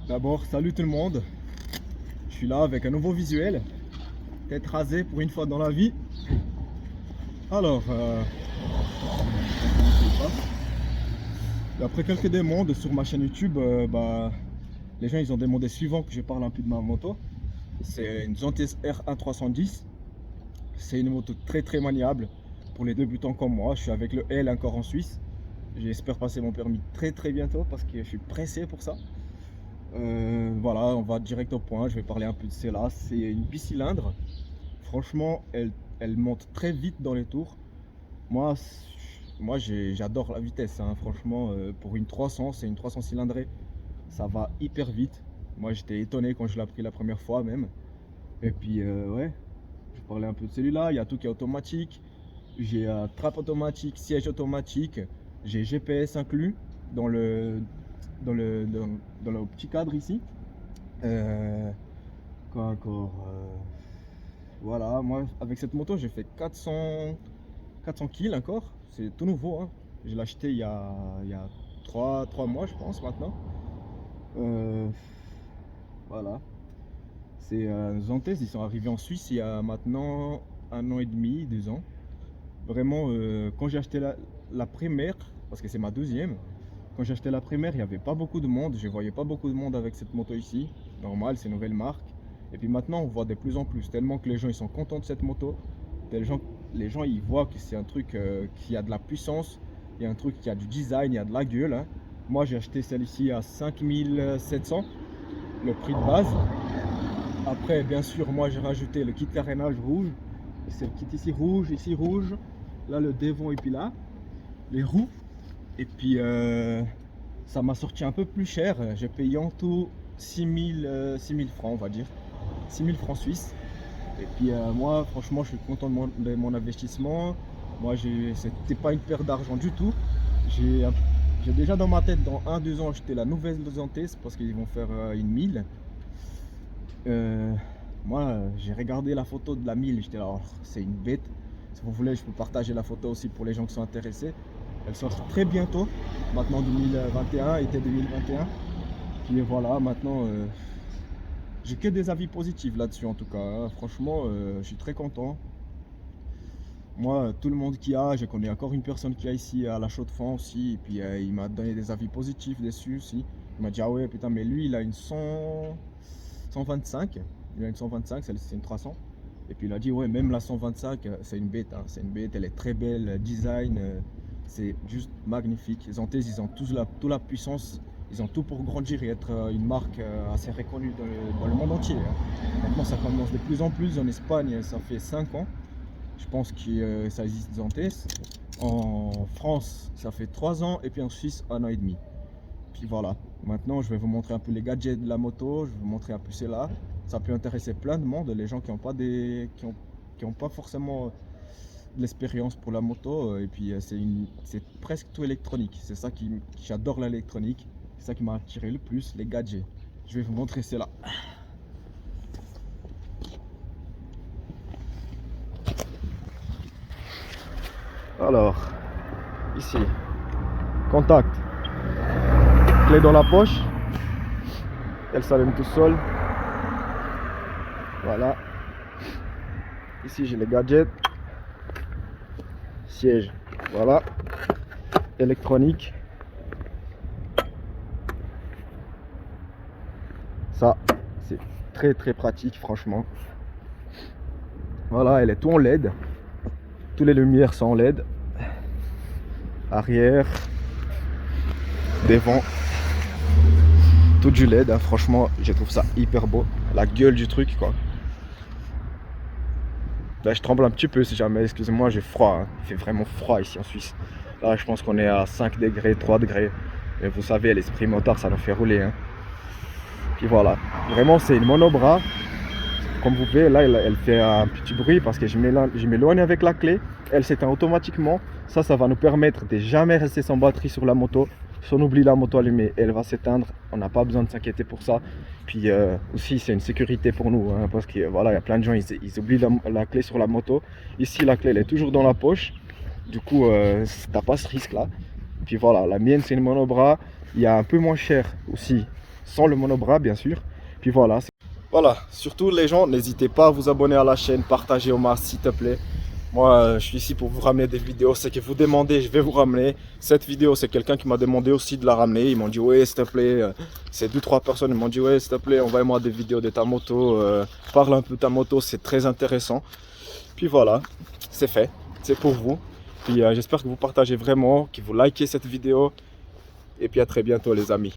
D'abord, salut tout le monde. Je suis là avec un nouveau visuel. Tête rasée pour une fois dans la vie. Alors, après quelques demandes sur ma chaîne YouTube, les gens ils ont demandé suivant que je parle un peu de ma moto. C'est une Zontes R1310. C'est une moto très maniable pour les débutants comme moi. Je suis avec le L encore en Suisse. J'espère passer mon permis très bientôt parce que je suis pressé pour ça. Voilà, on va direct au point. Je vais parler un peu de celle-là. C'est une bicylindre. Franchement, elle monte très vite dans les tours. Moi, j'adore la vitesse, hein. Franchement, pour une 300, c'est une 300 cylindrée. Ça va hyper vite. Moi, j'étais étonné quand je l'ai pris la première fois même. Et puis, ouais, je parlais un peu de celui-là. Il y a tout qui est automatique. J'ai trappe automatique, siège automatique. J'ai GPS inclus dans le petit cadre ici. Quoi encore voilà, moi avec cette moto j'ai fait 400 kills encore. C'est tout nouveau, hein. Je l'ai acheté il y a 3 mois je pense maintenant. Voilà. C'est Zontes, ils sont arrivés en Suisse il y a maintenant 1 an et demi, 2 ans. Vraiment, quand j'ai acheté la première, parce que c'est ma deuxième, quand j'ai acheté la première, il n'y avait pas beaucoup de monde. Je voyais pas beaucoup de monde avec cette moto ici. Normal, c'est une nouvelle marque. Et puis maintenant, on voit de plus en plus. Tellement que les gens ils sont contents de cette moto. Les gens ils voient que c'est un truc qui a de la puissance. Il y a un truc qui a du design, il y a de la gueule, hein. Moi, j'ai acheté celle-ci à 5700, le prix de base. Après, bien sûr, moi j'ai rajouté le kit carénage rouge. C'est le kit ici rouge. Là, le devant et puis là, les roues. Et puis, ça m'a sorti un peu plus cher. J'ai payé en tout 6000 francs, on va dire. 6000 francs suisses. Et puis, moi, franchement, je suis content de mon investissement. Moi, c'était pas une perte d'argent du tout. J'ai déjà dans ma tête, dans 1-2 ans, acheter la nouvelle Zontes parce qu'ils vont faire une 1000. Moi, j'ai regardé la photo de la 1000. J'étais là, oh, c'est une bête. Si vous voulez, je peux partager la photo aussi pour les gens qui sont intéressés. Elle sort très bientôt, maintenant 2021, été 2021. Puis voilà, maintenant, j'ai que des avis positifs là-dessus en tout cas, hein. Franchement, je suis très content. Moi, tout le monde qui a, je connais encore une personne qui a ici à la Chaux-de-Fonds aussi. Et puis il m'a donné des avis positifs dessus aussi. Il m'a dit, ah ouais, putain, mais lui, il a une 125. Il a une 125, c'est une 300. Et puis il a dit, ouais, même la 125, c'est une bête, hein. C'est une bête, elle est très belle, design, c'est juste magnifique. Les Zontes, ils ont toute la puissance, ils ont tout pour grandir et être une marque assez reconnue dans le monde entier, hein. Maintenant, ça commence de plus en plus. En Espagne, ça fait 5 ans. Je pense que ça existe Zontes. En France, ça fait 3 ans. Et puis en Suisse, 1 an et demi. Puis voilà. Maintenant, je vais vous montrer un peu les gadgets de la moto. Je vais vous montrer un peu celle-là. Ça peut intéresser plein de monde. Les gens qui n'ont pas qui ont pas forcément de l'expérience pour la moto. Et puis c'est presque tout électronique. C'est ça j'adore l'électronique. C'est ça qui m'a attiré le plus, les gadgets. Je vais vous montrer celle-là. Alors, ici, contact, clé dans la poche, elle s'allume tout seul. Voilà. Ici j'ai les gadgets, siège, voilà, électronique. Ça, c'est très pratique, franchement. Voilà, elle est tout en LED. Toutes les lumières sont en LED. Arrière, devant, tout du LED, hein. Franchement, je trouve ça hyper beau. La gueule du truc, quoi. Là, je tremble un petit peu si jamais, excusez-moi, j'ai froid, hein. Il fait vraiment froid ici en Suisse. Là, je pense qu'on est à 5 degrés, 3 degrés. Mais vous savez, l'esprit motard, ça nous fait rouler, hein. Puis voilà, vraiment, c'est une monobras. Comme vous voyez, là, elle fait un petit bruit parce que je m'éloigne avec la clé. Elle s'éteint automatiquement. Ça va nous permettre de jamais rester sans batterie sur la moto. Si on oublie la moto allumée, elle va s'éteindre. On n'a pas besoin de s'inquiéter pour ça. Puis aussi, c'est une sécurité pour nous, hein, parce que voilà, il y a plein de gens, ils oublient la clé sur la moto. Ici, la clé, elle est toujours dans la poche. Du coup, t'as pas ce risque-là. Puis voilà, la mienne, c'est une monobras. Il y a un peu moins cher aussi sans le monobras bien sûr. Puis voilà. Voilà, surtout les gens, n'hésitez pas à vous abonner à la chaîne, partagez au max s'il te plaît. Moi, je suis ici pour vous ramener des vidéos. C'est que vous demandez, je vais vous ramener. Cette vidéo, c'est quelqu'un qui m'a demandé aussi de la ramener. Ils m'ont dit, ouais, s'il te plaît. C'est 2-3 personnes. Ils m'ont dit, ouais, s'il te plaît, envoie-moi des vidéos de ta moto. Parle un peu de ta moto, c'est très intéressant. Puis voilà, c'est fait. C'est pour vous. Puis j'espère que vous partagez vraiment, que vous likez cette vidéo. Et puis à très bientôt, les amis.